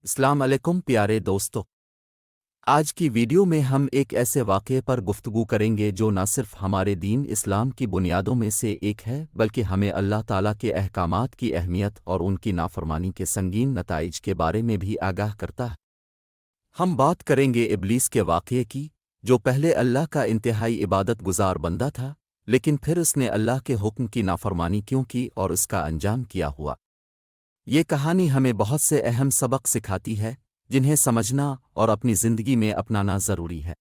السلام علیکم پیارے دوستو، آج کی ویڈیو میں ہم ایک ایسے واقعے پر گفتگو کریں گے جو نہ صرف ہمارے دین اسلام کی بنیادوں میں سے ایک ہے بلکہ ہمیں اللہ تعالیٰ کے احکامات کی اہمیت اور ان کی نافرمانی کے سنگین نتائج کے بارے میں بھی آگاہ کرتا ہے۔ ہم بات کریں گے ابلیس کے واقعے کی، جو پہلے اللہ کا انتہائی عبادت گزار بندہ تھا، لیکن پھر اس نے اللہ کے حکم کی نافرمانی کیوں کی اور اس کا انجام کیا ہوا۔ یہ کہانی ہمیں بہت سے اہم سبق سکھاتی ہے جنہیں سمجھنا اور اپنی زندگی میں اپنانا ضروری ہے۔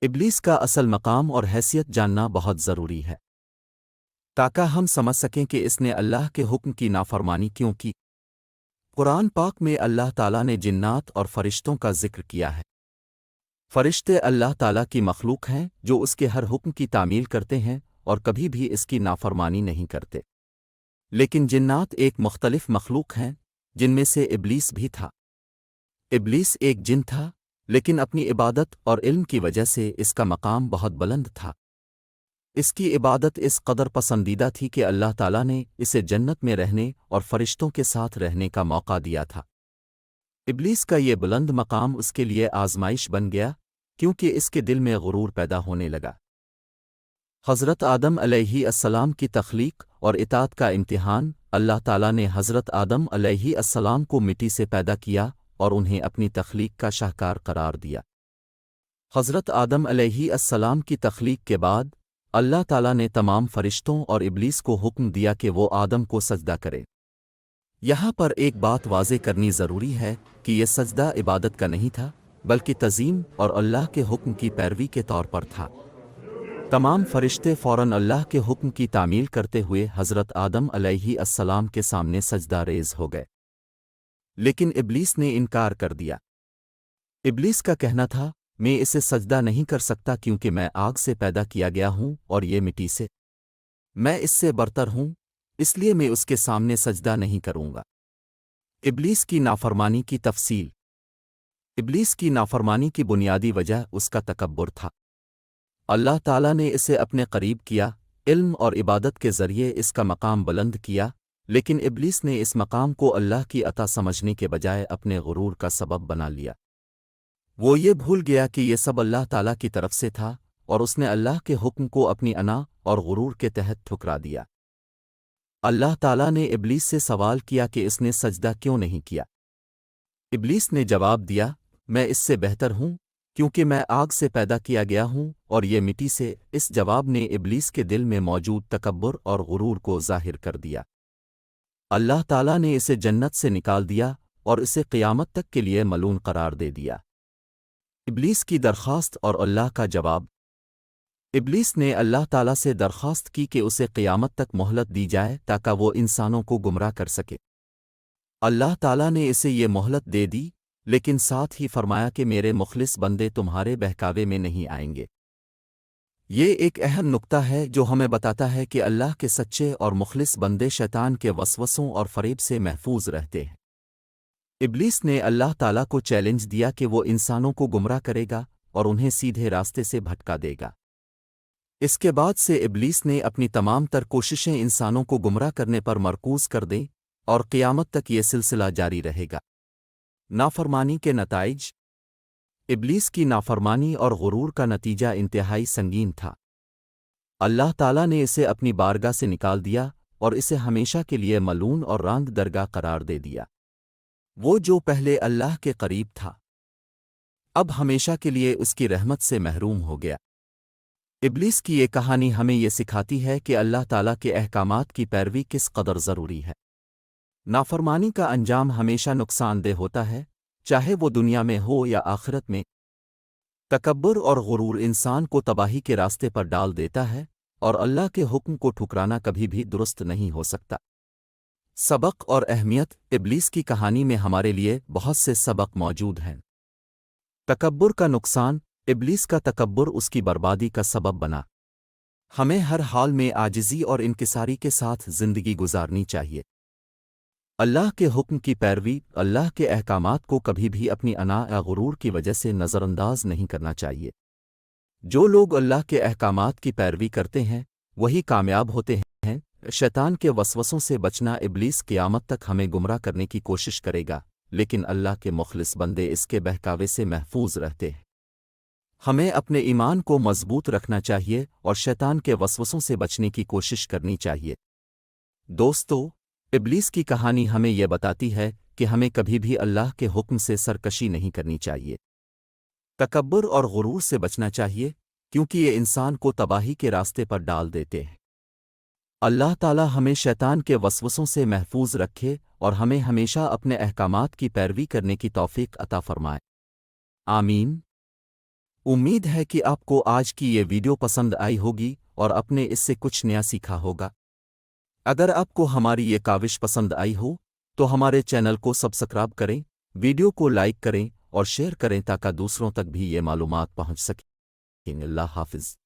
ابلیس کا اصل مقام اور حیثیت جاننا بہت ضروری ہے تاکہ ہم سمجھ سکیں کہ اس نے اللہ کے حکم کی نافرمانی کیوں کی۔ قرآن پاک میں اللہ تعالیٰ نے جنات اور فرشتوں کا ذکر کیا ہے۔ فرشتے اللہ تعالیٰ کی مخلوق ہیں جو اس کے ہر حکم کی تعمیل کرتے ہیں اور کبھی بھی اس کی نافرمانی نہیں کرتے، لیکن جنات ایک مختلف مخلوق ہیں جن میں سے ابلیس بھی تھا۔ ابلیس ایک جن تھا، لیکن اپنی عبادت اور علم کی وجہ سے اس کا مقام بہت بلند تھا۔ اس کی عبادت اس قدر پسندیدہ تھی کہ اللہ تعالیٰ نے اسے جنت میں رہنے اور فرشتوں کے ساتھ رہنے کا موقع دیا تھا۔ ابلیس کا یہ بلند مقام اس کے لیے آزمائش بن گیا کیونکہ اس کے دل میں غرور پیدا ہونے لگا۔ حضرت آدم علیہ السلام کی تخلیق اور اطاعت کا امتحان۔ اللہ تعالیٰ نے حضرت آدم علیہ السلام کو مٹی سے پیدا کیا اور انہیں اپنی تخلیق کا شاہکار قرار دیا۔ حضرت آدم علیہ السلام کی تخلیق کے بعد اللہ تعالیٰ نے تمام فرشتوں اور ابلیس کو حکم دیا کہ وہ آدم کو سجدہ کرے۔ یہاں پر ایک بات واضح کرنی ضروری ہے کہ یہ سجدہ عبادت کا نہیں تھا بلکہ تعظیم اور اللہ کے حکم کی پیروی کے طور پر تھا۔ تمام فرشتے فوراً اللہ کے حکم کی تعمیل کرتے ہوئے حضرت آدم علیہ السلام کے سامنے سجدہ ریز ہو گئے، لیکن ابلیس نے انکار کر دیا۔ ابلیس کا کہنا تھا، میں اسے سجدہ نہیں کر سکتا کیونکہ میں آگ سے پیدا کیا گیا ہوں اور یہ مٹی سے، میں اس سے برتر ہوں، اس لیے میں اس کے سامنے سجدہ نہیں کروں گا۔ ابلیس کی نافرمانی کی تفصیل۔ ابلیس کی نافرمانی کی بنیادی وجہ اس کا تکبر تھا۔ اللہ تعالیٰ نے اسے اپنے قریب کیا، علم اور عبادت کے ذریعے اس کا مقام بلند کیا، لیکن ابلیس نے اس مقام کو اللہ کی عطا سمجھنے کے بجائے اپنے غرور کا سبب بنا لیا۔ وہ یہ بھول گیا کہ یہ سب اللہ تعالیٰ کی طرف سے تھا اور اس نے اللہ کے حکم کو اپنی انا اور غرور کے تحت ٹھکرا دیا۔ اللہ تعالیٰ نے ابلیس سے سوال کیا کہ اس نے سجدہ کیوں نہیں کیا۔ ابلیس نے جواب دیا، میں اس سے بہتر ہوں کیونکہ میں آگ سے پیدا کیا گیا ہوں اور یہ مٹی سے۔ اس جواب نے ابلیس کے دل میں موجود تکبر اور غرور کو ظاہر کر دیا۔ اللہ تعالیٰ نے اسے جنت سے نکال دیا اور اسے قیامت تک کے لیے ملعون قرار دے دیا۔ ابلیس کی درخواست اور اللہ کا جواب۔ ابلیس نے اللہ تعالیٰ سے درخواست کی کہ اسے قیامت تک مہلت دی جائے تاکہ وہ انسانوں کو گمراہ کر سکے۔ اللہ تعالیٰ نے اسے یہ مہلت دے دی، لیکن ساتھ ہی فرمایا کہ میرے مخلص بندے تمہارے بہکاوے میں نہیں آئیں گے۔ یہ ایک اہم نکتہ ہے جو ہمیں بتاتا ہے کہ اللہ کے سچے اور مخلص بندے شیطان کے وسوسوں اور فریب سے محفوظ رہتے ہیں۔ ابلیس نے اللہ تعالیٰ کو چیلنج دیا کہ وہ انسانوں کو گمراہ کرے گا اور انہیں سیدھے راستے سے بھٹکا دے گا۔ اس کے بعد سے ابلیس نے اپنی تمام تر کوششیں انسانوں کو گمراہ کرنے پر مرکوز کر دیں اور قیامت تک یہ سلسلہ جاری رہے گا۔ نافرمانی کے نتائج۔ ابلیس کی نافرمانی اور غرور کا نتیجہ انتہائی سنگین تھا۔ اللہ تعالیٰ نے اسے اپنی بارگاہ سے نکال دیا اور اسے ہمیشہ کے لیے ملعون اور راند درگاہ قرار دے دیا۔ وہ جو پہلے اللہ کے قریب تھا، اب ہمیشہ کے لیے اس کی رحمت سے محروم ہو گیا۔ ابلیس کی یہ کہانی ہمیں یہ سکھاتی ہے کہ اللہ تعالیٰ کے احکامات کی پیروی کس قدر ضروری ہے۔ نافرمانی کا انجام ہمیشہ نقصان دہ ہوتا ہے، چاہے وہ دنیا میں ہو یا آخرت میں۔ تکبر اور غرور انسان کو تباہی کے راستے پر ڈال دیتا ہے اور اللہ کے حکم کو ٹھکرانا کبھی بھی درست نہیں ہو سکتا۔ سبق اور اہمیت۔ ابلیس کی کہانی میں ہمارے لیے بہت سے سبق موجود ہیں۔ تکبر کا نقصان۔ ابلیس کا تکبر اس کی بربادی کا سبب بنا۔ ہمیں ہر حال میں عاجزی اور انکساری کے ساتھ زندگی گزارنی چاہیے۔ اللہ کے حکم کی پیروی، اللہ کے احکامات کو کبھی بھی اپنی انا یا غرور کی وجہ سے نظر انداز نہیں کرنا چاہیے۔ جو لوگ اللہ کے احکامات کی پیروی کرتے ہیں وہی کامیاب ہوتے ہیں۔ شیطان کے وسوسوں سے بچنا۔ ابلیس قیامت تک ہمیں گمراہ کرنے کی کوشش کرے گا، لیکن اللہ کے مخلص بندے اس کے بہکاوے سے محفوظ رہتے ہیں۔ ہمیں اپنے ایمان کو مضبوط رکھنا چاہیے اور شیطان کے وسوسوں سے بچنے کی کوشش کرنی چاہیے۔ دوستو، ابلیس کی کہانی ہمیں یہ بتاتی ہے کہ ہمیں کبھی بھی اللہ کے حکم سے سرکشی نہیں کرنی چاہیے۔ تکبر اور غرور سے بچنا چاہیے، کیونکہ یہ انسان کو تباہی کے راستے پر ڈال دیتے ہیں۔ اللہ تعالی ہمیں شیطان کے وسوسوں سے محفوظ رکھے اور ہمیں ہمیشہ اپنے احکامات کی پیروی کرنے کی توفیق عطا فرمائے۔ آمین۔ امید ہے کہ آپ کو آج کی یہ ویڈیو پسند آئی ہوگی اور اپنے اس سے کچھ نیا سیکھا ہوگا۔ اگر آپ کو ہماری یہ کاوش پسند آئی ہو تو ہمارے چینل کو سبسکرائب کریں، ویڈیو کو لائک کریں اور شیئر کریں تاکہ دوسروں تک بھی یہ معلومات پہنچ سکیں۔ اللہ حافظ۔